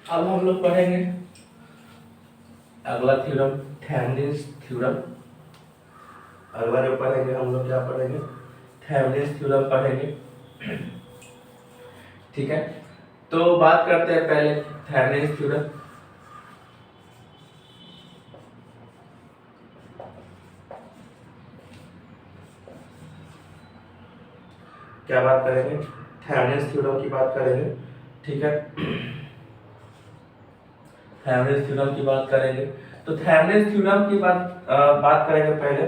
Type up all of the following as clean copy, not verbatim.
अब हम लोग पढ़ेंगे अगला थ्योरम, थेवेनिन्स थ्योरम। अगला जो पढ़ेंगे हम लोग क्या पढ़ेंगे, थेवेनिन्स थ्योरम पढ़ेंगे। ठीक है, तो बात करते हैं पहले थेवेनिन्स थ्योरम। क्या बात करेंगे, थेवेनिन्स थ्योरम की बात करेंगे। ठीक है, थेवेनिन्स थ्योरम की बात करेंगे। तो थेवेनिन्स थ्योरम की बात करेंगे पहले।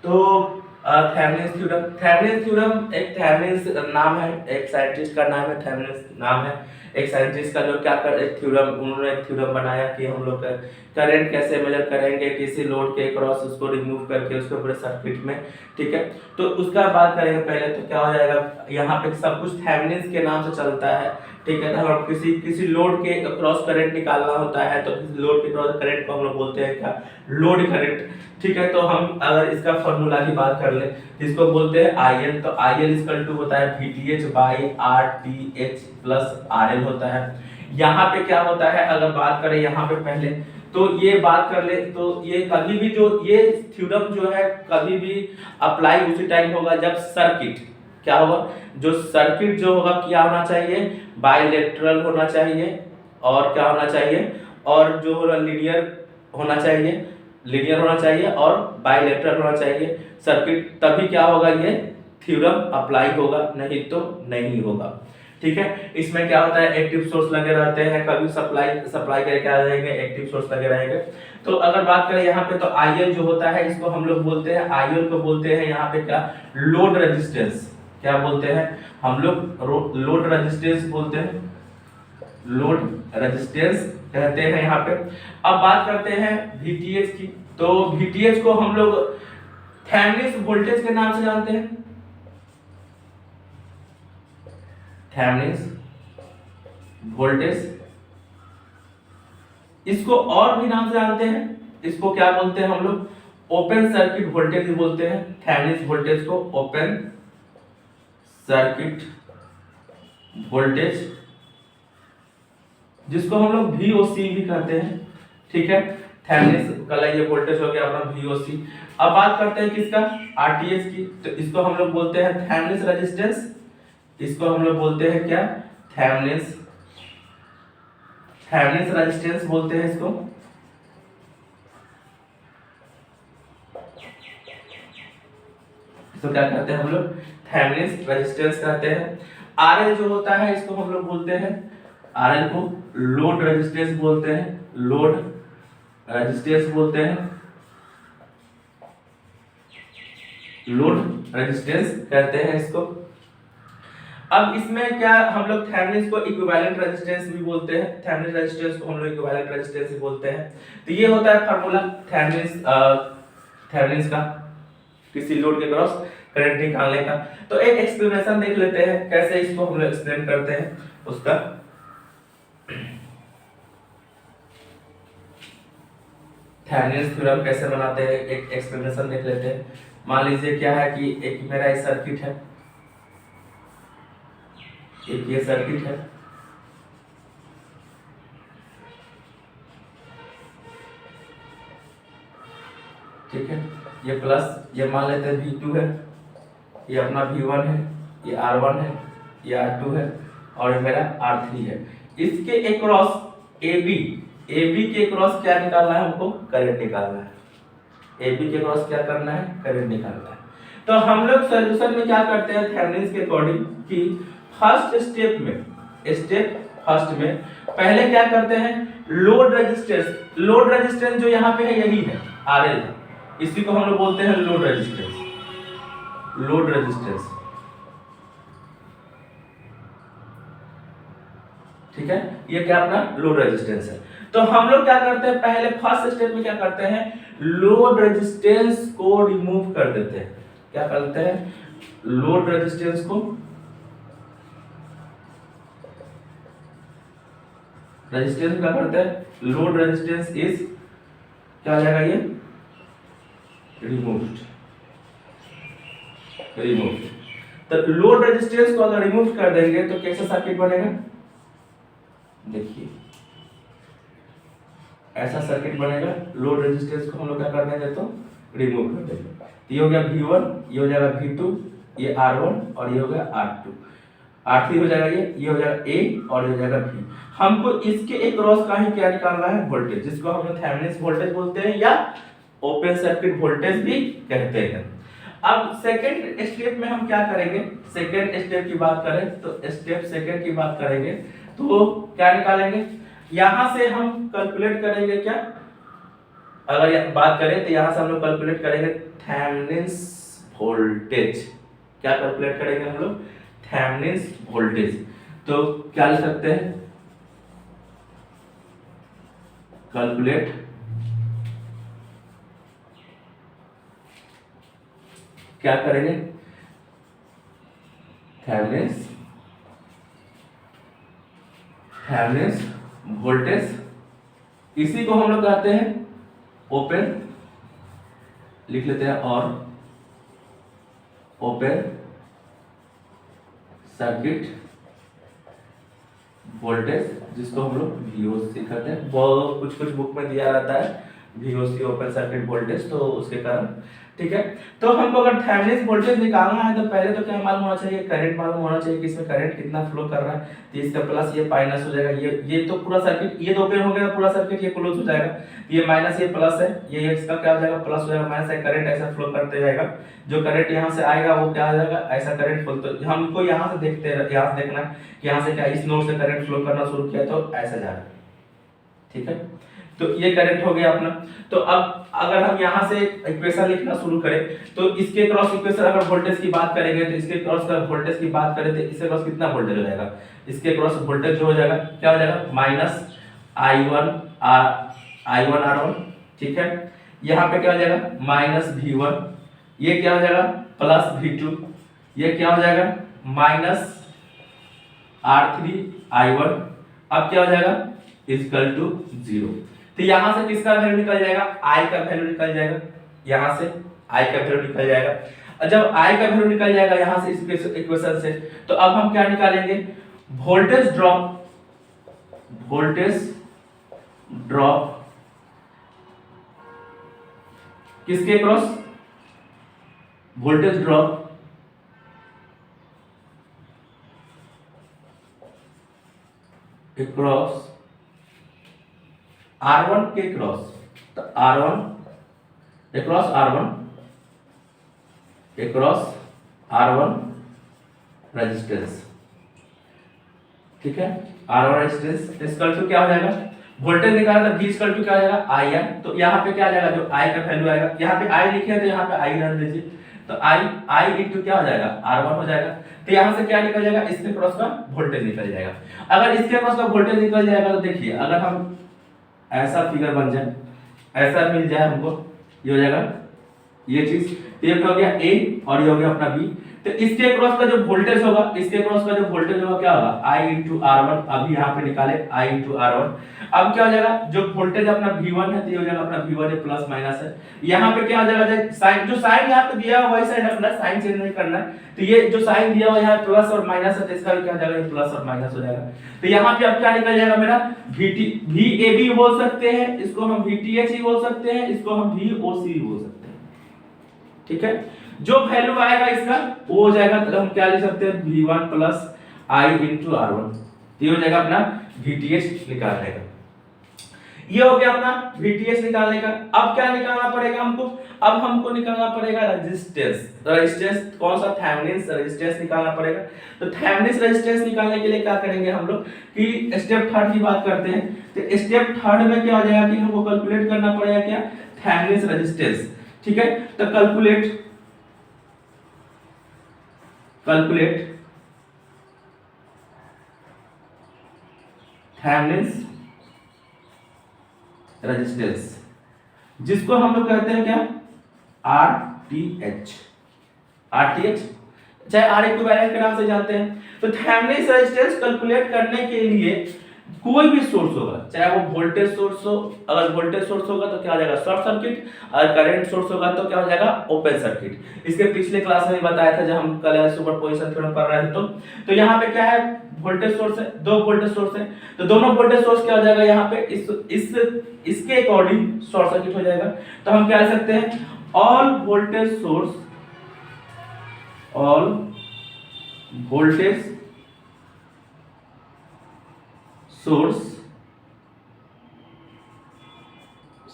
तो थेवेनिन्स थ्योरम, थेवेनिन्स थ्योरम एक थेवेनिन्स नाम है, एक साइंटिस्ट का नाम है, थेवेनिन्स नाम है एक साइंटिस्ट का, जो क्या कर एक थ्योरम, उन्होंने एक थ्योरम बनाया कि हम लोग करंट कैसे मेजर करेंगे किसी लोड के क्रॉस, उसको रिमूव करके उसके पूरे सर्किट में। ठीक है, तो उसका बात करेंगे पहले। तो क्या हो जाएगा, यहाँ पे सब कुछ थेवेनिन्स के नाम से चलता है। ठीक है, तो हम किसी लोड के क्रॉस करंट निकालना होता है, तो किसी लोड के क्रॉस करंट को हम लोग बोलते हैं क्या, लोड करंट। ठीक है, तो हम अगर इसका फॉर्मूला की बात कर ले, जिसको बोलते हैं आईएल, तो आईएल इक्वल टू होता है VTH by RTH plus RL होता है। यहाँ पे क्या होता है, अगर बात करें यहाँ पे पहले, तो ये बात कर ले, तो ये कभी भी जो ये थ्योरम जो है कभी भी अप्लाई उसी टाइम होगा जब सर्किट क्या होगा, जो सर्किट जो होगा क्या होना चाहिए, बाइलेटरल होना चाहिए, और क्या होना चाहिए, और जो लीनियर होना चाहिए, लीनियर होना चाहिए और बाइलेटरल होना चाहिए सर्किट, तभी क्या होगा, ये थ्योरम अप्लाई होगा, नहीं तो नहीं होगा। ठीक है, इसमें क्या होता है, एक्टिव सोर्स लगे रहते हैं, कभी सप्लाई करके आ जाएंगे, एक्टिव सोर्स लगे रहेंगे। तो अगर बात करें यहाँ पे, तो आईएल जो होता है इसको हम लोग बोलते हैं, आईएल को बोलते हैं यहाँ पे क्या, लोड रेजिस्टेंस। क्या बोलते हैं हम लोग, लोड रेजिस्टेंस बोलते हैं, लोड रेजिस्टेंस कहते हैं यहाँ पे। अब बात करते हैं वीटीएच की। तो वीटीएच को हम लोग थेवेनिन्स वोल्टेज के नाम से जानते हैं, थेवेनिन्स वोल्टेज। इसको और भी नाम से जानते हैं, इसको क्या बोलते हैं हम लोग, ओपन सर्किट वोल्टेज बोलते हैं। थेवेनिन्स वोल्टेज को ओपन सर्किट वोल्टेज, जिसको हम लोग VOC भी कहते हैं। ठीक है, थेवेनिन्स का ये वोल्टेज हो गया अपना VOC। अब बात करते हैं किसका, RTH की। तो इसको हम लोग बोलते हैं थेवेनिन्स रेजिस्टेंस, इसको हम लोग बोलते हैं क्या, थेवेनिन्स रेजिस्टेंस बोलते हैं इसको। इसको क्या कहते हैं हम लोग, थेवेनिन्स रेजिस्टेंस कहते हैं। RL जो होता है इसको हम लोग बोलते हैं, RL को लोड रेजिस्टेंस बोलते हैं, लोड रेजिस्टेंस बोलते हैं, लोड रेजिस्टेंस कहते हैं इसको। अब इसमें क्या हम लोग थेवेनिन्स को इक्विवेलेंट रेजिस्टेंस भी बोलते हैं, थेवेनिन्स रेजिस्टेंस को हम लोग इक्विवेलेंट रेजिस्टेंस भी बोलते हैं। तो ये होता है फार्मूला थेवेनिन्स का किसी लोड के क्रॉस करंट निकालने का। तो एक एक्सप्लेनेशन देख लेते हैं कैसे इसको हम लोग एक्सप्लेन करते हैं उसका। थेवेनिन्स थ्योरम कैसे बनाते हैं, एक एक्सप्लेनेशन देख लेते हैं। मान लीजिए क्या है कि एक मेरा ये सर्किट है, एक ये सर्किट है, ठीक है, ये प्लस, ये मान लेते हैं V2 है, ये अपना V1 है, ये R1 है, ये R2 है, और ये मेरा R3 है। इसके अक्रॉस AB के अक्रॉस क्या निकालना है हमको, करंट निकालना है। AB के अक्रॉस क्या करना है, करंट निकालना है। तो हम लोग सॉल्यूशन में क्या करते हैं थेवेनिन्स के अकॉर्डिंग, कि फर्स्ट स्टेप में पहले क्या करते हैं, लोड रेजिस्टेंस जो यहाँ पे है यही है RL, इसी को हम लोग बोलते हैं लोड रेजिस्टेंस। ठीक है, ये क्या अपना लोड रेजिस्टेंस है। तो हम लोग क्या करते हैं, पहले फर्स्ट स्टेप में क्या करते हैं, लोड रेजिस्टेंस को रिमूव कर देते हैं। क्या करते हैं, लोड रेजिस्टेंस को, रेजिस्टेंस क्या करते हैं, लोड रेजिस्टेंस इज क्या हो जाएगा, ये रिमूव्ड। तो लोड रेजिस्टेंस को अगर रिमूव कर देंगे तो कैसा सर्किट बनेगा, देखिए ऐसा सर्किट बनेगा, लोड रेजिस्टेंस को हम लोग क्या कर देंगे तो रिमूव कर देंगे। तो ये हो गया V1, ये हो जाएगा V2, ये R1 और ये हो गया R2, R3 हो जाएगा, ये हो जाएगा A और ये हो जाएगा B। हमको इसके अक्रॉस का ही क्या निकालना है, वोल्टेज, जिसको हम लोग थेवेनिन वोल्टेज बोलते हैं या ओपन सर्किट वोल्टेज भी कहते हैं। अब सेकंड स्टेप में हम क्या करेंगे, सेकंड स्टेप की बात करें तो स्टेप सेकंड की बात करेंगे तो क्या निकालेंगे, यहां से हम कैलकुलेट करेंगे क्या, अगर बात करें तो यहां से हम लोग कैलकुलेट करेंगे थेवेनिन वोल्टेज। क्या कैलकुलेट करेंगे हम लोग, थेवेनिन वोल्टेज। तो क्या लिख सकते हैं, कैलकुलेट क्या करेंगे, थेवेनिन वोल्टेज, इसी को हम लोग कहते हैं ओपन, लिख लेते हैं, और ओपन सर्किट वोल्टेज, जिसको हम लोग VOC कहते हैं। वो कुछ बुक में दिया रहता है VOC ओपन सर्किट वोल्टेज, तो उसके कारण, ठीक है। तो हमको अगर थेवेनिन वोल्टेज निकालना है तो पहले तो क्या मालूम होना चाहिए, करंट मालूम होना चाहिए कि इसमें करंट कितना फ्लो कर रहा है। तो इसका प्लस ये माइनस हो जाएगा, ये तो पूरा सर्किट, ये तो ओपन हो गया पूरा सर्किट, ये क्लोज हो जाएगा। ये माइनस ये प्लस है, ये इसका क्या हो जाएगा, प्लस हो जाएगा, माइनस है, करंट ऐसा फ्लो करते जाएगा। जो करंट यहाँ से आएगा वो क्या हो जाएगा, ऐसा करंट फ्लो। तो हमको यहाँ से देखते हैं, यहाँ से देखना है कि यहाँ से क्या इस नोड से करंट फ्लो करना शुरू किया तो ऐसा जा रहा है, ठीक है। तो ये करंट हो गया अपना। तो अब अगर हम यहाँ से इक्वेशन लिखना शुरू करें तो इसके क्रॉस इक्वेशन, अगर वोल्टेज की बात करेंगे तो इसके क्रॉस का वोल्टेज की बात करें तो इसके क्रॉस कितना वोल्टेज हो जाएगा, इसके क्रॉस वोल्टेज जो हो जाएगा क्या हो जाएगा, माइनस I1 R1, ठीक है। यहाँ पे क्या हो जाएगा, माइनस V1, ये क्या हो जाएगा, प्लस V2, ये क्या हो जाएगा, माइनस R3 I1। अब क्या हो जाएगा, इक्वल टू 0। तो यहां से किसका वैल्यू निकल जाएगा, I का वैल्यू निकल जाएगा, यहां से I का वैल्यू निकल जाएगा। और जब I का वैल्यू निकल जाएगा यहां से इस इक्वेशन से, तो अब हम क्या निकालेंगे, वोल्टेज ड्रॉप किसके cross, voltage drop cross R1 के क्रॉस, तो R1 क्रॉस R1 रेजिस्टेंस, ठीक है। R1 रेजिस्टेंस इक्वल टू क्या हो जाएगा, वोल्टेज निकालना था, V इक्वल टू क्या हो जाएगा, IR। तो यहाँ पे क्या आ जाएगा, जो I का वैल्यू आएगा, यहाँ पे I लिखे हैं तो यहाँ पे I रख दीजिए, तो I इनटू क्या हो जाएगा, R1 हो जाएगा। तो यहाँ से क्या निकल जाएगा, इसके क्रॉस का वोल्टेज निकल जाएगा। अगर इसके क्रॉस का वोल्टेज निकल जाएगा तो देखिए, अगर हम ऐसा फिगर बन जाए, ऐसा मिल जाए हमको, ये हो जाएगा ये चीज, तो ये हो गया A और ये हो गया अपना B। तो इसके क्रॉस का जो वोल्टेज होगा, इसके क्रॉस का जो वोल्टेज होगा क्या होगा, I इंटू R1। अभी यहाँ पे निकाले I इंटू R1। अब क्या हो जाएगा, जो वोल्टेज अपना V1 है तो ये हो जाएगा अपना V1 है, प्लस माइनस है। यहाँ पे क्या हो जाएगा, साइन, जो साइन यहाँ पे दिया हुआ वही साइन रखना है, साइन चेंज नहीं करना है। तो ये जो साइन दिया हुआ यहाँ प्लस और माइनस है, तो इसका भी क्या हो जाएगा, ये प्लस और माइनस हो जाएगा। तो यहाँ पे अब क्या निकल जाएगा मेरा, VAB बोल सकते हैं इसको, हम VTH ही बोल सकते हैं इसको, हम VOC भी बोल सकते हैं, ठीक है। जो वैल्यू आएगा इसका वो हो जाएगा, तो हम क्या लिख सकते हैं, V1 plus I into R1। ये हो जाएगा अपना VTH निकालने का। ये हो गया अपना VTH निकालने का। अब क्या निकालना पड़ेगा हमको, अब हमको निकालना पड़ेगा रेजिस्टेंस कौन सा, थेवेनिन रेजिस्टेंस निकालना पड़ेगा। तो थेवेनिन रेजिस्टेंस निकालने के लिए क्या करेंगे हम लोग कि स्टेप थर्ड की बात करते हैं। तो स्टेप थर्ड में क्या हो जाएगा कि हमको कैलकुलेट करना पड़ेगा क्या, थेवेनिन रेजिस्टेंस, ठीक है। तो कैलकुलेट थेवेनिन रेजिस्टेंस, जिसको हम लोग कहते हैं क्या, RTH, चाहे R इक्विवेलेंट के नाम से जानते हैं। तो थेवेनिन रेजिस्टेंस कैलकुलेट करने के लिए कोई भी सोर्स होगा, चाहे वो वोल्टेज सोर्स हो, अगर वोल्टेज सोर्स होगा तो क्या हो जाएगा शॉर्ट सर्किट, और करंट सोर्स होगा तो क्या हो जाएगा ओपन सर्किट। इसके पिछले क्लास में बताया था जब हम कल सुपरपोजिशन थ्योरम पढ़ रहे थे। तो यहाँ पे क्या है, वोल्टेज सोर्स है, दो वोल्टेज सोर्स है, तो दोनों वोल्टेज सोर्स क्या हो जाएगा यहाँ पे इस इसके अकॉर्डिंग शॉर्ट सर्किट हो जाएगा। तो हम क्या लिख सकते हैं, all voltage source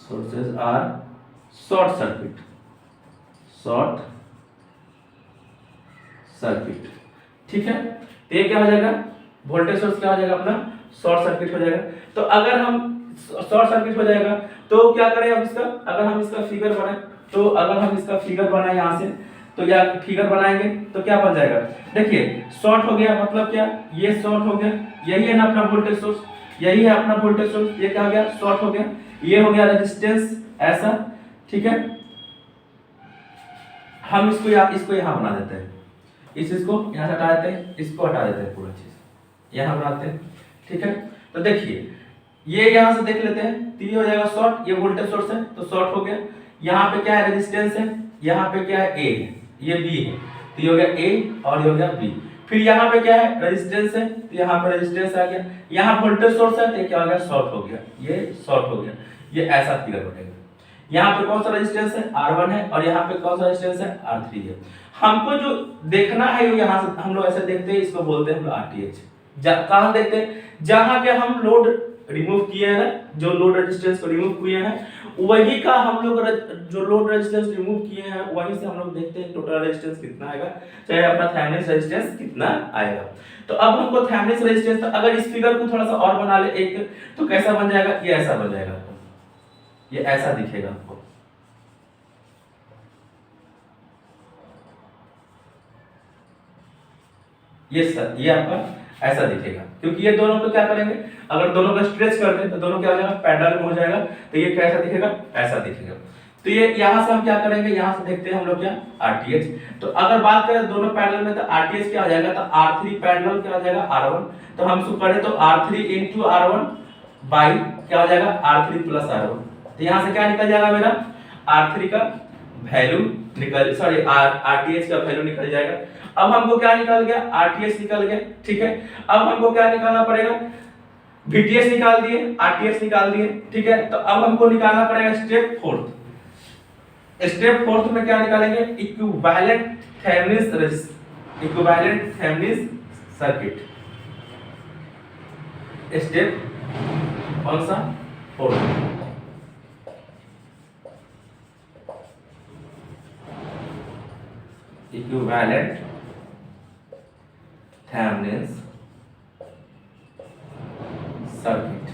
sources are short circuit, ठीक है। तो ये क्या हो जाएगा, वोल्टेज सोर्स क्या हो जाएगा अपना शॉर्ट सर्किट हो जाएगा। तो अगर हम शॉर्ट सर्किट हो जाएगा तो क्या करें अब इसका, अगर हम इसका फिगर बनाए, तो अगर हम इसका फिगर बनाए यहाँ से, तो या फिगर बनाएंगे तो क्या बन जाएगा, देखिए शॉर्ट हो गया मतलब क्या, ये शॉर्ट हो गया, यही है ना अपना वोल्टेज सोर्स, यही है अपना वोल्टेज सोर्स, ये क्या हो गया शॉर्ट हो गया, ये हो गया रेजिस्टेंस ऐसा, ठीक है। हम इसको यहाँ बना देते हैं, इसको यहाँ से हटा देते हैं, इसको हटा देते हैं, पूरा चीज यहाँ बनाते हैं, ठीक है। तो देखिए ये यहाँ से देख लेते हैं, तो ये हो जाएगा शॉर्ट, ये वोल्टेज सोर्स है तो शॉर्ट हो गया, यहाँ पे क्या है रेजिस्टेंस है, यहाँ पे क्या है ए है, ये बी है, तो ये हो गया ए और ये हो गया बी। फिर यहाँ पे क्या है रेजिस्टेंस है, तो यहाँ पे रेजिस्टेंस आ गया, यहाँ वोल्टेज सोर्स है तो क्या हो गया शॉर्ट हो गया, ये शॉर्ट हो गया, ये ऐसा फिगर बनेगा। यहाँ पे कौन सा रेजिस्टेंस है R1 है, और यहाँ पे कौन सा रेजिस्टेंस है R3 है। हमको जो देखना है वो यहाँ से हम लोग ऐसे देखते हैं, इसको बोलते हैं हम लोग RTH। कहाँ देखते हैं, जहाँ पे हम लोड रिमूव किए हैं, जो लोड रेजिस्टेंस को रिमूव किए हैं वही का हम लोग जो लोड रेजिस्टेंस रिमूव किए हैं वहीं से हम लोग देखते हैं टोटल रेजिस्टेंस कितना आएगा, चाहे अपना थेवेनिन रेजिस्टेंस कितना आएगा। तो अब हमको थेवेनिन रेजिस्टेंस, तो अगर इस फिगर को थोड़ा सा और बना ले एक, तो कैसा बन जाएगा, ये ऐसा बन जाएगा, ये ऐसा दिखेगा आपको, ये आपका ऐसा दिखेगा, क्योंकि ये दोनों को क्या करेंगे, अगर दोनों को स्ट्रेच कर दें तो दोनों क्या हो जाएगा पैरेलल में हो जाएगा, तो ये कैसा दिखेगा, ऐसा दिखेगा। तो ये यहाँ से हम क्या करेंगे, यहाँ से देखते हैं हम लोग क्या RTH। तो अगर बात करें दोनों पैरेलल में तो RTH क्या हो जाएगा, तो R3 पैरेलल क्या हो जाएगा R1, तो हम इसको करें तो R3 into R1 बाई क्या हो जाएगा R3 plus R1। तो यहाँ से क्या निकल जाएगा मेरा, R3 का वैल्यू निकल, सॉरी RTH का वैल्यू निकल जाएगा। अब हमको क्या निकल गया, RTH निकल गया, ठीक है। अब हमको क्या निकालना पड़ेगा, VTH निकाल दिए, RTH निकाल दिए, ठीक है। तो अब हमको निकालना पड़ेगा स्टेप फोर्थ। स्टेप फोर्थ में क्या निकालेंगे, इक्विवेलेंट थेवेनिन सर्किट। स्टेप कौन सा, फोर्थ। Equivalent Thevenin circuit.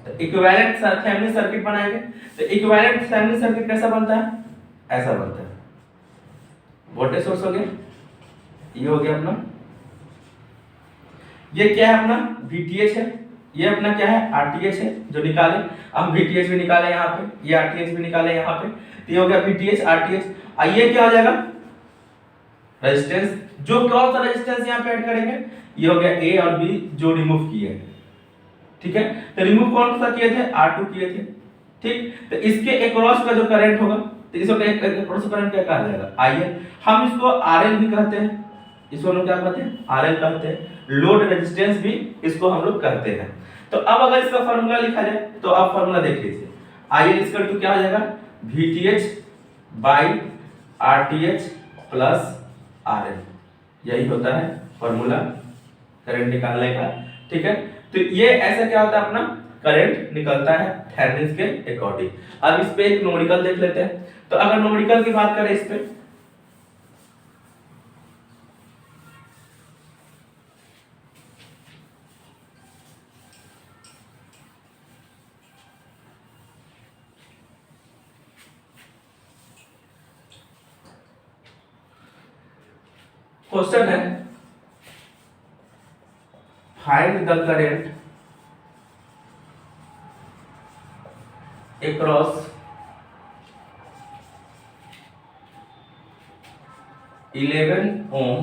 तो इक्विवेलेंट थेवेनिन सर्किट बनाएंगे, तो इक्विवेलेंट थेवेनिन सर्किट कैसा बनता है, ऐसा बनता है। वोल्टेज सोर्स हो गया, ये हो गया अपना, ये क्या है अपना VTH है, ये अपना क्या है RTH है जो निकाले, हम VTH भी निकाले यहाँ पे, ये RTH भी निकाले यहाँ पे, तो ये हो गया VTH RTH। ये क्या हो जाएगा रेजिस्टेंस, जो कौन सा रेजिस्टेंस यहाँ पे ऐड करेंगे, ये हो गया A और B जो रिमूव किए हैं, ठीक है। तो रिमूव कौन सा किए थे, R2 किए थे, ठीक। तो इसके अक्रॉस का जो करंट होगा, तो इसको अक्रॉस करंट क्या कहा जाएगा, IL। हम इसको RL भी कहते हैं, इसको हम लोग क्या कहते हैं, RL कहते हैं। लोड रेजिस्टेंस भी इसको हम लोग कहते हैं। तो अब अगर इसका फार्मूला लिखा जाए, तो आप फार्मूला देख लीजिए, IL इक्वल टू क्या हो जाएगा, VTH by RTH plus RL, यही होता है फार्मूला करंट निकालने का, ठीक है। तो ये ऐसा क्या होता है, अपना करंट निकलता है थेवेनिन के अकॉर्डिंग। अब इस पे एक न्यूमेरिकल देख लेते हैं। तो अगर न्यूमेरिकल की बात करें इस पे, क्वेश्चन है find the current across 11 ohm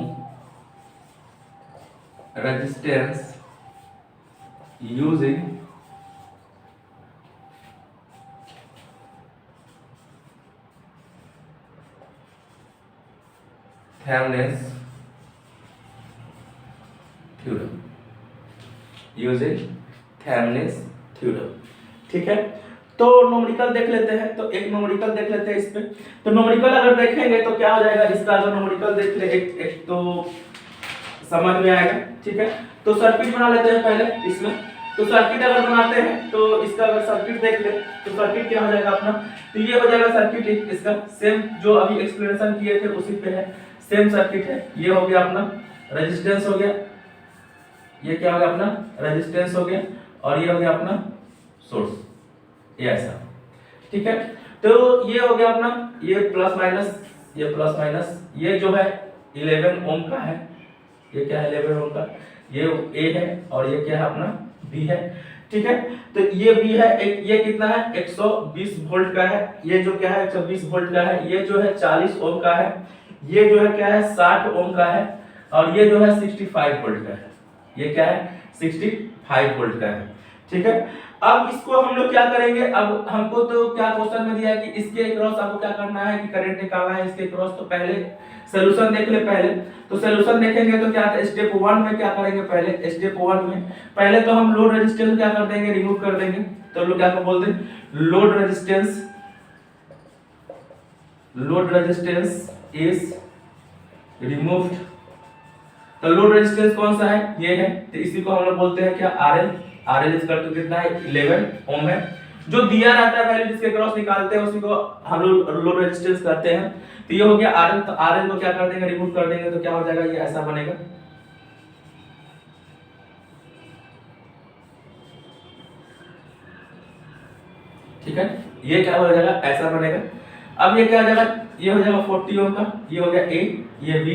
resistance using Thevenin's theorem, using Thevenin's theorem. ठीक है, तो न्यूमेरिकल देख लेते हैं। तो एक न्यूमेरिकल देख लेते हैं इस पे। तो न्यूमेरिकल अगर देखेंगे तो क्या हो जाएगा, इसका अगर न्यूमेरिकल देख ले एक तो समझ में आएगा। ठीक है, तो सर्किट बना लेते हैं पहले इसमें। तो सर्किट अगर बनाते हैं तो इसका अगर सर्किट देख ले तो सर्किट क्या हो जाएगा अपना, तो ये हो जाएगा सर्किट इसका सेम जो अभी एक्सप्लेनेशन किए थे उसी पे है, सेम सर्किट है। ये हो गया अपना रेजिस्टेंस हो गया, ये क्या हो गया अपना रेजिस्टेंस हो गया, और ये हो गया अपना सोर्स, ये ऐसा। ठीक है, तो ये हो गया अपना, ये प्लस माइनस, ये प्लस माइनस, ये जो है 11 ओम का है, ये क्या है 11 ओम का, ये ए है और ये क्या है अपना बी है। ठीक है, तो ये बी है, एक ये कितना है 120 वोल्ट का है, ये जो क्या है 120 वोल्ट का है, ये जो है 40 ओम का है, ये जो है क्या है 60 ओम का है, और ये जो है 65 वोल्ट का है, ये क्या है 65 वोल्ट का है। ठीक है, अब इसको हम लोग क्या करेंगे, अब हमको तो क्या क्वेश्चन में दिया है कि इसके अक्रॉस आपको क्या करना है कि करंट निकालना है इसके अक्रॉस। तो पहले सॉल्यूशन देख ले पहले। तो सॉल्यूशन देखेंगे तो क्या था, स्टेप 1 में क्या करेंगे, पहले स्टेप 1 में पहले तो हम लोड रेजिस्टेंस क्या कर देंगे, रिमूव कर देंगे। तो लोग क्या बोलते हैं लोड रेजिस्टेंस इज रिमूव्ड। तो लोड रेजिस्टेंस कौन सा है, ये है, तो इसी को हम लोग बोलते हैं क्या RL। RL इसका तो कितना है 11 ओम है, जो दिया रहता है वैल्यू जिसके क्रॉस निकालते हैं उसी को हम लोग लोड रेजिस्टेंस कहते हैं। तो ये हो गया RL, तो RL को क्या कर देंगे रिमूव कर देंगे, तो क्या हो जाएगा ये ऐसा बनेगा। ठीक है, ये क्या हो जाएगा ऐसा बनेगा। अब ये क्या हो जाएगा, ये हो जाएगा 40 ओम का, ये हो गया A, ये B।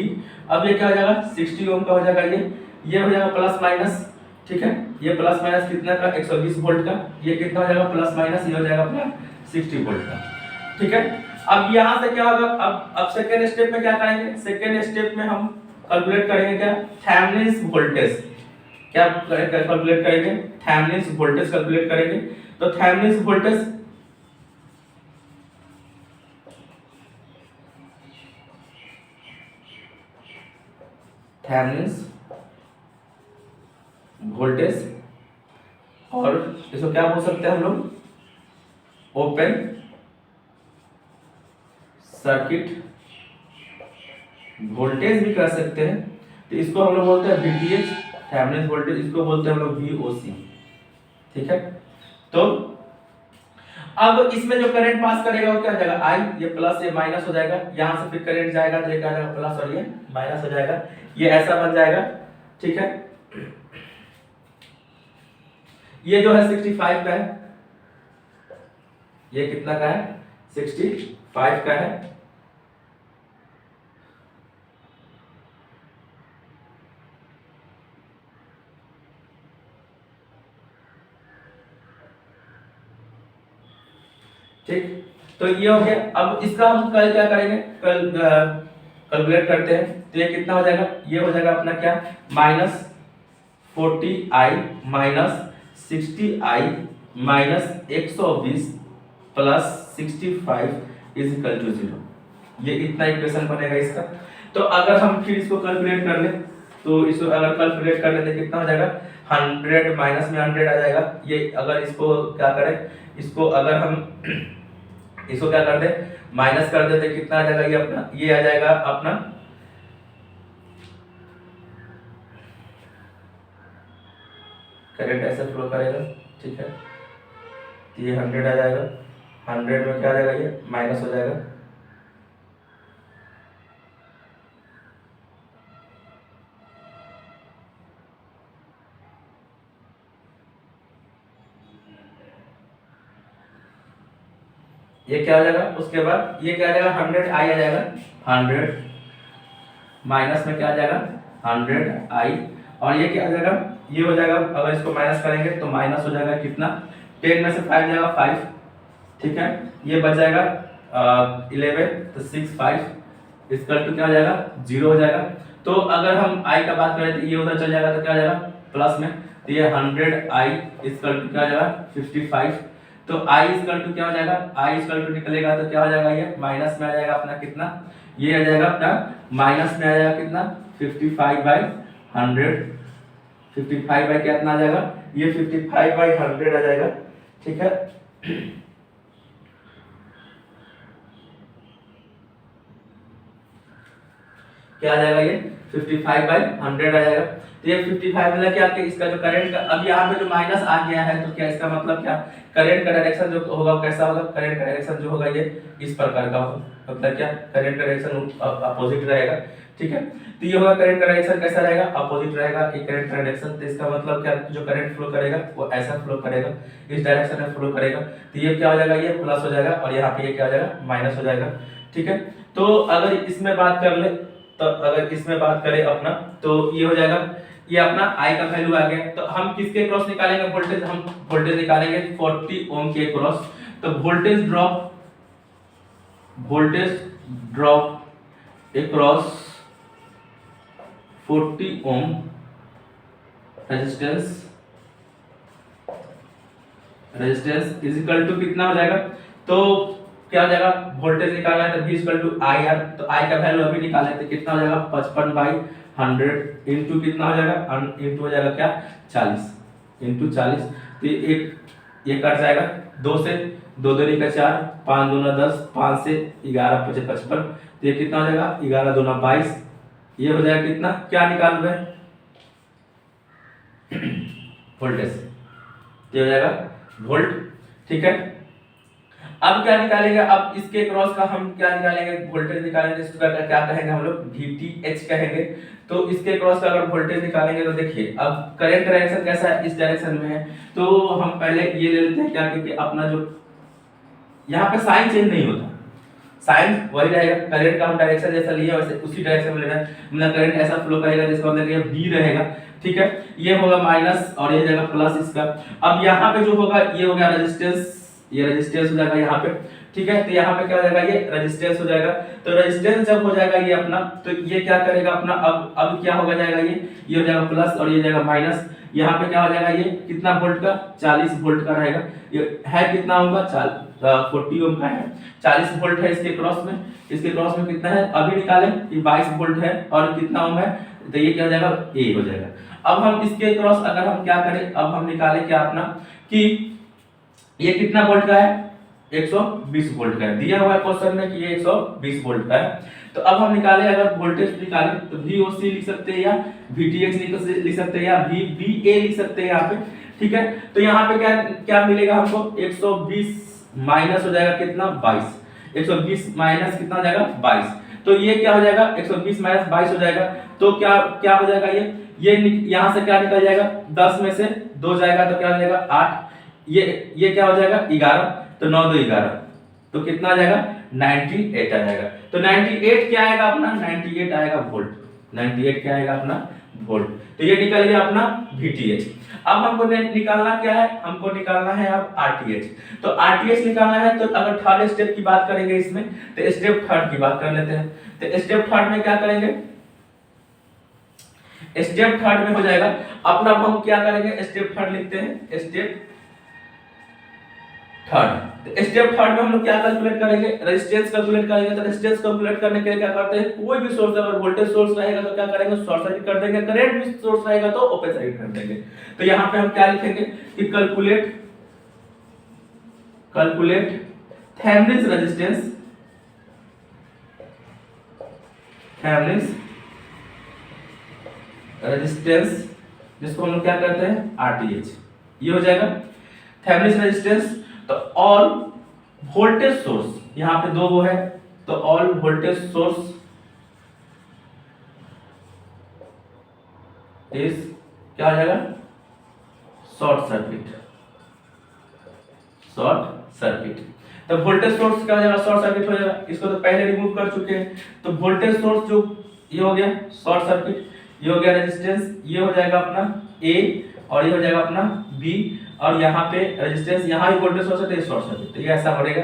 अब ये क्या हो जाएगा 60 ओम का हो जाएगा, ये हो जाएगा प्लस माइनस। ठीक है, ये प्लस माइनस कितना का 120 वोल्ट का, ये कितना हो जाएगा प्लस माइनस, ये हो जाएगा अपना 60 वोल्ट का। ठीक है, अब यहाँ से क्या होगा, अब सेकेंड स्टेप में क्या करेंगे, सेकेंड स्टेप में हम कैलकुलेट करेंगे क्या थेवेनिन्स वोल्टेज, क्या कैलकुलेट करेंगे थेवेनिन्स वोल्टेज कैलकुलेट करेंगे। तो थेवेनिन्स वोल्टेज थेवेनिन्स वोल्टेज, और इसको क्या बोल सकते हैं हम लोग ओपन सर्किट वोल्टेज भी कह सकते हैं। तो इसको हम लोग बोलते हैं VTH थेवेनिन्स वोल्टेज, इसको बोलते हैं हम लोग VOC। ठीक है, तो अब इसमें जो करंट पास करेगा वो क्या हो जाएगा I, ये प्लस ये माइनस हो जाएगा, यहां से फिर करंट जाएगा तो ये क्या जाएगा प्लस और ये माइनस हो जाएगा, ये ऐसा बन जाएगा। ठीक है, ये जो है 65 का है, ये कितना का है 65 का है। ठीक, तो ये हो गया। अब इसका हम कल क्या करेंगे, कल कैलकुलेट करते हैं। तो ये कितना हो जाएगा, ये हो जाएगा अपना क्या -40i minus 60i minus 120 plus 65 is equal to 0। ये इतना इक्वेशन बनेगा इसका। तो अगर हम फिर इसको कैलकुलेट कर ले, तो इसको अगर कैलकुलेट कर लेते कितना हो जाएगा 100 माइनस में 100 आ जाएगा। ये अगर इसको क्या करें, इसको अगर हम इसको क्या कर दे माइनस कर देते कितना आ जाएगा, ये अपना ये आ जाएगा अपना करंट ऐसे फ्लो करेगा। ठीक है, ये 100 आ जाएगा, 100 में क्या आ जाएगा ये माइनस हो जाएगा। ये क्या हो जाएगा, उसके बाद ये क्या आ जाएगा 100 आई आ जाएगा, 100 माइनस में क्या आ जाएगा 100 आई, और ये क्या आ जाएगा ये हो जाएगा। अगर इसको माइनस करेंगे तो माइनस हो जाएगा कितना 10 में से 5 जाएगा 5। ठीक है, ये बच जाएगा 11 तो 6 5 इसका क्या हो जाएगा 0 हो जाएगा। तो अगर हम आई का बात करें तो ये उधर चल जाएगा तो क्या हो जाएगा प्लस में, तो ये 100 आई इक्वल टू क्या हो जाएगा 55। तो i इक्वल टू क्या हो जाएगा, i इक्वल टू निकलेगा तो क्या हो जाएगा, ये माइनस में आ जाएगा अपना कितना, ये आ जाएगा अपना माइनस में आ जाएगा कितना 55/100। 55 बाई कितना आ जाएगा, ये 55/100 आ जाएगा। ठीक है, क्या आ जाएगा, ये 55/100 आ जाएगा। तो ये 55 मतलब क्या कि इसका जो करंट का, अब यहाँ पे जो माइनस आ गया है तो क्या इसका मतलब क्या, करंट का डायरेक्शन जो होगा कैसा होगा, करंट का डायरेक्शन जो होगा ये इस प्रकार का होगा, मतलब क्या करंट का डायरेक्शन अपोजिट रहेगा। ठीक है, तो ये होगा करंट का डायरेक्शन कैसा रहेगा, अपोजिट रहेगा ये करंट का डायरेक्शन। तो इसका मतलब क्या, जो करंट फ्लो करेगा वो ऐसा फ्लो करेगा, इस डायरेक्शन में फ्लो करेगा। तो ये क्या हो जाएगा, ये प्लस हो जाएगा और यहाँ पे ये क्या हो जाएगा, माइनस हो जाएगा। ठीक है, तो अगर इसमें बात कर ले, तो अगर इसमें बात करें अपना, तो ये हो जाएगा, ये अपना I का वैल्यू आ गया। तो हम किसके क्रॉस निकालेंगे वोल्टेज, हम वोल्टेज निकालेंगे 40 ओम के क्रॉस। तो voltage drop across 40 ohm resistance is equal to कितना हो जाएगा, तो क्या हो जाएगा, वोल्टेज निकालना है तो V equal to I R. तो I का वैल्यू अभी निकाले तो कितना हो जाएगा 55/100 इंटू कितना हो जाएगा, इंटू हो जाएगा क्या 40 इंटू 40। तो ये कट जाएगा 2 से, 2 दूनी का 4, 5 दूना 10, 5 से 11 5 55। तो ये कितना हो जाएगा 11 दूना 22। ये हो जाएगा कितना, क्या निकाल रहे हैं वोल्टेज, ये हो जाएगा वोल्ट। ठीक है, अब क्या निकालेंगे, अब इसके क्रॉस का हम क्या निकालेंगे, वोल्टेज निकालेंगे, इसका क्या कहेंगे हम लोग VTH कहेंगे। तो इसके क्रॉस का अगर वोल्टेज निकालेंगे तो देखिए, अब करंट डायरेक्शन कैसा है, इस डायरेक्शन में है। तो हम पहले ये ले लेते हैं क्या, क्योंकि अपना जो यहाँ पे साइन चेंज नहीं होता, साइन वही रहेगा, करंट का हम डायरेक्शन जैसा लिए वैसे उसी डायरेक्शन में लेना है, मतलब करंट ऐसा फ्लो करेगा जिसका मतलब ये B रहेगा। ठीक है, ये होगा माइनस और ये जाएगा प्लस इसका। अब यहाँ पे जो होगा ये हो गया रेजिस्टेंस, ये रेजिस्टेंस हो जाएगा यहाँ पे। ठीक है, तो यहाँ पे क्या हो जाएगा, ये रेजिस्टेंस हो जाएगा। तो रेजिस्टेंस जब हो जाएगा ये अपना, तो ये क्या करेगा अपना, अब क्या होगा जाएगा, ये हो जाएगा प्लस और ये जाएगा माइनस। यहाँ पे क्या हो जाएगा, ये कितना वोल्ट का 40 वोल्ट का रहेगा। ये है कितना होगा 40 ओम का है, 40 वोल्ट है इसके क्रॉस में। इसके क्रॉस में कितना है अभी निकालें कि 22 वोल्ट है और कितना ओम है, तो ये क्या हो जाएगा ए हो जाएगा। अब हम इसके क्रॉस अगर हम क्या करें, अब हम निकालें क्या अपना कि ये कितना वोल्ट का है, 120 वोल्ट का है, दिया हुआ है क्वेश्चन में कि ये 120 वोल्ट का है। तो अब हम निकाले, अगर वोल्टेज निकालें तो VOC लिख सकते हैं या VTH लिख सकते हैं या VBA लिख सकते हैं यहाँ पे। ठीक है, तो यहाँ पे क्या क्या मिलेगा हमको, 120 माइनस हो जाएगा कितना 22, 120 माइनस कितना हो जाएगा 22। तो ये क्या हो जाएगा 120 माइनस 22 हो जाएगा। तो क्या क्या हो जाएगा, ये यहाँ से क्या निकल जाएगा, 10 में से 2 जाएगा तो क्या हो जाएगा 8, ये क्या हो जाएगा 11, तो 9 2 11, तो कितना आ जाएगा 98 आ जाएगा। तो 98 क्या आएगा अपना, 98 आएगा वोल्ट, 98 क्या आएगा अपना वोल्ट। तो ये निकल गया अपना VTH। अब हमको निकालना क्या है, हमको निकालना है अब RTH। तो RTH निकालना है, तो अगर थर्ड स्टेप की बात करेंगे इसमें, तो स्टेप थर्ड की बात कर लेते हैं। तो स्टेप थर्ड में क्या करेंगे, स्टेप थर्ड में हो जाएगा अपना, हम क्या करेंगे स्टेप थर्ड लिखते हैं, स्टेप थर्ड। स्टेप थर्ड में हम लोग क्या कैलकुलेट करेंगे, रेजिस्टेंस कैलकुलेट करेंगे। तो रेजिस्टेंस कैलकुलेट करने के लिए क्या करते हैं, कोई भी सोर्स अगर वोल्टेज सोर्स रहेगा तो क्या करेंगे शॉर्ट सर्किट कर देंगे, करंट भी सोर्स रहेगा तो ओपन सर्किट कर देंगे। तो यहाँ पे हम क्या लिखेंगे कि कैलकुलेट थेवेनिन रेजिस्टेंस जिसको हम लोग क्या कहते हैं RTH, ये हो जाएगा थेवेनिन रेजिस्टेंस। तो ऑल वोल्टेज सोर्स, यहाँ पे 2 वो है, तो ऑल वोल्टेज सोर्स इज क्या हो जाएगा शॉर्ट सर्किट। तो वोल्टेज सोर्स क्या हो जाएगा शॉर्ट सर्किट हो जाएगा, इसको तो पहले रिमूव कर चुके हैं। तो वोल्टेज सोर्स जो ये हो गया शॉर्ट सर्किट, ये हो गया रेजिस्टेंस, ये हो जाएगा अपना A और ये हो जाएगा अपना B, और यहाँ पे रेजिस्टेंस, यहाँ भी वोल्टेज सोर्स है तो शॉर्ट सर्किट, तो ये ऐसा बढ़ेगा।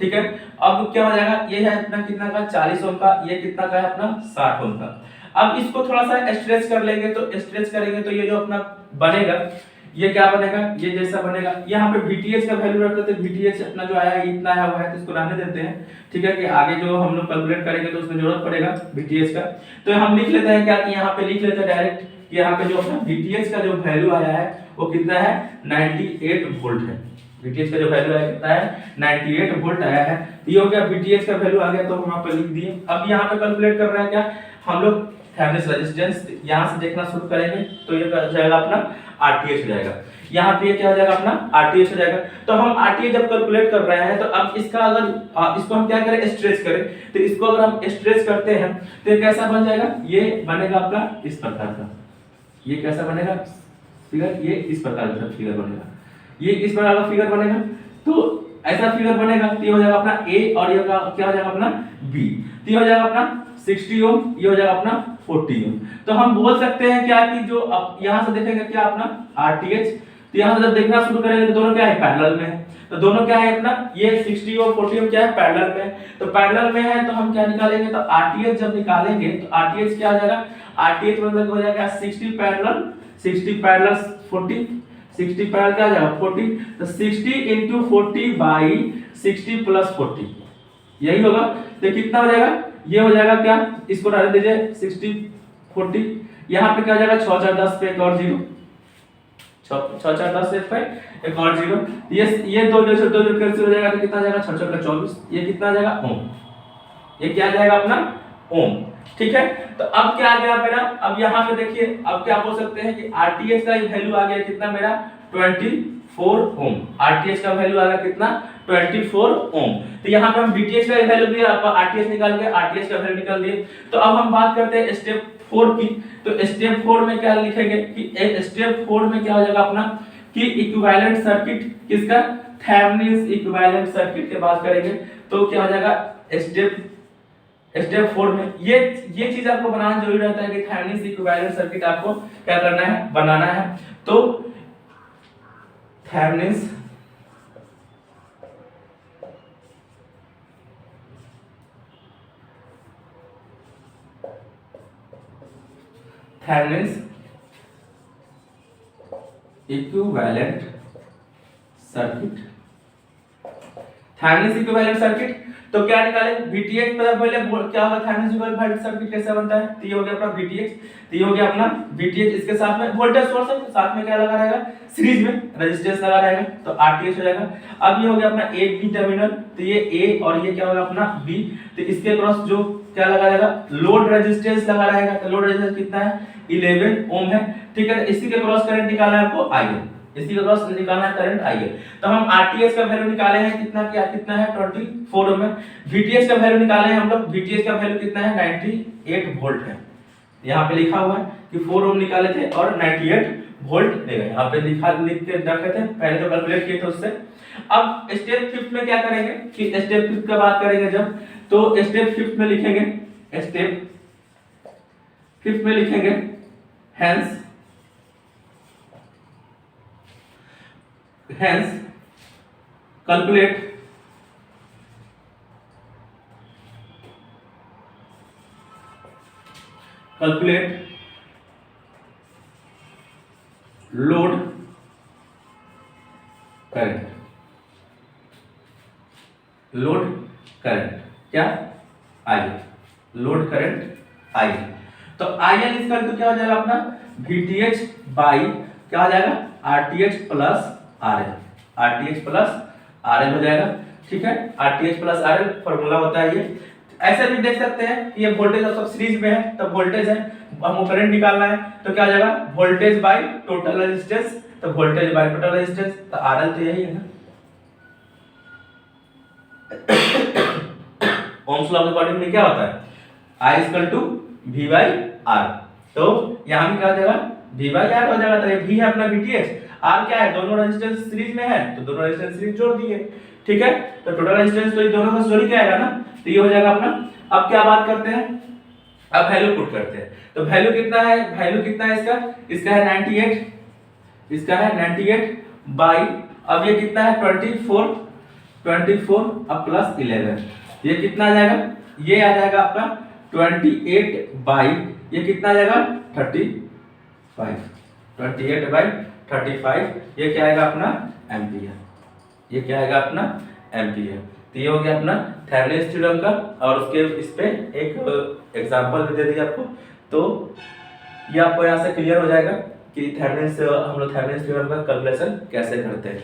ठीक है, अब क्या हो जाएगा, ये है अपना कितना का 40 ओम का, ये कितना का है अपना 60 ओम का। अब इसको थोड़ा सा स्ट्रेच कर लेंगे, तो स्ट्रेच करेंगे तो ये जो अपना बनेगा ये क्या बनेगा, ये जैसा बनेगा। यहाँ पे VTH का वैल्यू रखते थे, VTH अपना जो आया है इतना आया हुआ है, तो इसको रहने देते हैं, ठीक है, कि आगे जो हम लोग कैलकुलेट करेंगे तो उसमें जरूरत पड़ेगा VTH का। तो हम लिख लेते हैं क्या कि यहाँ पे लिख लेते हैं डायरेक्ट, यहाँ पे जो अपना VTH का जो वैल्यू आया है वो कितना है, 98 वोल्ट है। VTH का जो वैल्यू आया कितना है, 98 वोल्ट आया है। ये हो गया VTH का वैल्यू आ गया, तो हम यहाँ पे लिख दिए। अब यहाँ पे कैलकुलेट कर रहे हैं क्या हम लोग, थेवेनिन रेजिस्टेंस। यहाँ से देखना शुरू करेंगे तो ये हो जाएगा अपना RTH हो जाएगा। यहाँ पे क्या हो जाएगा अपना RTH हो जाएगा। तो हम RTH जब कैलकुलेट कर रहे हैं तो अब इसका अगर इसको हम क्या करें, स्ट्रेच करें, तो इसको अगर हम स्ट्रेच करते हैं तो ये कैसा बन जाएगा, ये बनेगा अपना इस प्रकार का। ये कैसा बनेगा फिगर, ये इस प्रकार का फिगर बनेगा, ये इस प्रकार का फिगर बनेगा। तो ऐसा फिगर बनेगा तो ये हो जाएगा अपना A और ये क्या हो जाएगा अपना B। तो ये हो जाएगा अपना 60 ओम, ये हो जाएगा अपना 40 ओम। तो हम बोल सकते हैं क्या कि जो अब यहाँ से देखेंगे क्या अपना RTH, तो यहाँ से जब देखना शुरू करेंगे तो दोनों क्या है, पैरेलल में है। तो दोनों क्या है अपना, ये 60 और 40 ओम क्या है, पैरेलल में। तो पैरेलल में है तो हम क्या निकालेंगे, तो RTH जब निकालेंगे तो RTH क्या हो जाएगा, RTH मतलब हो जाएगा 60 पैरेलल 40, 60 पैरेलल क्या आ जाएगा 40, तो 60 into 40 by 60 plus 40 यही होगा। तो कितना हो जाएगा, ये हो जाएगा क्या, इसको डाल दीजिए 60 40, यहाँ पे क्या हो जाएगा 6 4 10 पे एक और 0, 6 4 10 पे एक और 0, ये दो जो कैंसिल हो जाएगा तो कितना आ जाएगा 6 4 24, ये कितना आ जाएगा ओम, ये क्या आ जाएगा अपना ओम, ठीक है। तो अब क्या आ गया मेरा, अब यहाँ पे देखिए अब क्या बोल सकते हैं कि RTH का वैल्यू आ गया कितना मेरा 24 ओम। RTH का वैल्यू आ गया कितना 24 ओम। तो यहाँ पे हम VTH का वैल्यू दिया, अब RTH निकाल के RTH का वैल्यू निकाल दिए। तो अब हम बात करते हैं स्टेप 4 की। तो स्टेप 4 में क्या लिखेंगे कि स्टेप 4 में क्या हो जाएगा अपना कि इक्विवेलेंट सर्किट किसका, थेवेनिन इक्विवेलेंट सर्किट की बात करेंगे। तो क्या हो जाएगा स्टेप 4 में ये चीज आपको बनाना जरूरी रहता है कि थेवेनिन इक्विवेलेंट सर्किट आपको क्या करना है, बनाना है। तो Thevenin equivalent circuit, Thevenin equivalent circuit तो क्या निकाले VTH पहले क्या होगा, थेवेनिन इक्विवेलेंट सर्किट कैसे बनता है, तो ये हो गया अपना VTH, तो ये हो गया अपना VTH, इसके साथ में वोल्टेज सोर्स है, साथ में क्या लगा रहेगा सीरीज में रेजिस्टेंस लगा रहेगा, तो RTH हो जाएगा। अब ये हो गया अपना A B टर्मिनल, तो ये A और ये क्या होगा अपना B, तो इसके क्रॉस जो क्या लगा रहेगा लोड रेजिस्टेंस लगा रहेगा। तो लोड रेजिस्टेंस कितना है 11 ओम है, ठीक है। इसी के क्रॉस करंट निकालना है आपको IL, इसी के क्रॉस निकालना है करंट IL। तो हम RTH का वैल्यू निकाले हैं कितना, क्या कितना है 24 ओम है। VTH का वैल्यू निकाले हैं हम लोग, VTH का वैल्यू कितना है 98 वोल्ट है। यहाँ पे लिखा हुआ है कि 4 ओम निकाले थे और 98 वोल्ट देगा, यहाँ पे लिख के रखे थे पहले जो कैलकुलेट किए थे उससे। अब स्टेप 5 में क्या करेंगे कि स्टेप 5 का बात करेंगे जब, तो स्टेप 5 में लिखेंगे, स्टेप 5 में लिखेंगे हेंस कैलकुलेट लोड करंट, क्या IL, लोड करंट IL। तो IL इसका तो क्या हो जाएगा अपना VTH बाई क्या हो जाएगा RTH plus RL, RTH plus RL हो जाएगा, ठीक है। RTH प्लस RL फॉर्मूला होता है ये। ऐसे भी देख सकते हैं कि ये वोल्टेज सब सीरीज में है, तो वोल्टेज है हमको करंट निकालना है, तो क्या हो जाएगा वोल्टेज बाय टोटल रेजिस्टेंस, तो वोल्टेज बाय टोटल रेजिस्टेंस, तो RL तो यही है ना ओम्स लॉ के अकॉर्डिंग में क्या होता है I = V by R। तो यहाँ भी क्या हो जाएगा V by R हो जाएगा। तो ये V है अपना VTH, R क्या है दोनों रेजिस्टेंस सीरीज में है, तो दोनों रेजिस्टेंस सीरीज जोड़ दिए, ठीक है। तो टोटल रेजिस्टेंस तो ये दोनों का जोड़ के आएगा ना, तो ये हो जाएगा अपना। अब क्या बात करते हैं, अब वैल्यू पुट करते हैं। तो वैल्यू कितना है इसका है 98, इसका है 98 बाई, अब ये कितना है 24 अब प्लस 11, ये कितना आ जाएगा, ये आ जाएगा आपका 28 बाई ये कितना आ जाएगा 35, 28/35 ये क्या आएगा अपना एम्पियर, ये क्या आएगा अपना एम्पियर। तो ये हो गया अपना थेवेनिन्स थ्योरम का, और उसके इस पे एक एग्जांपल भी दे दिया आपको। तो ये आपको यहाँ से क्लियर हो जाएगा कि थेवेनिन्स हम लोग थेवेनिन्स थ्योरम का कैलकुलेशन कैसे करते हैं।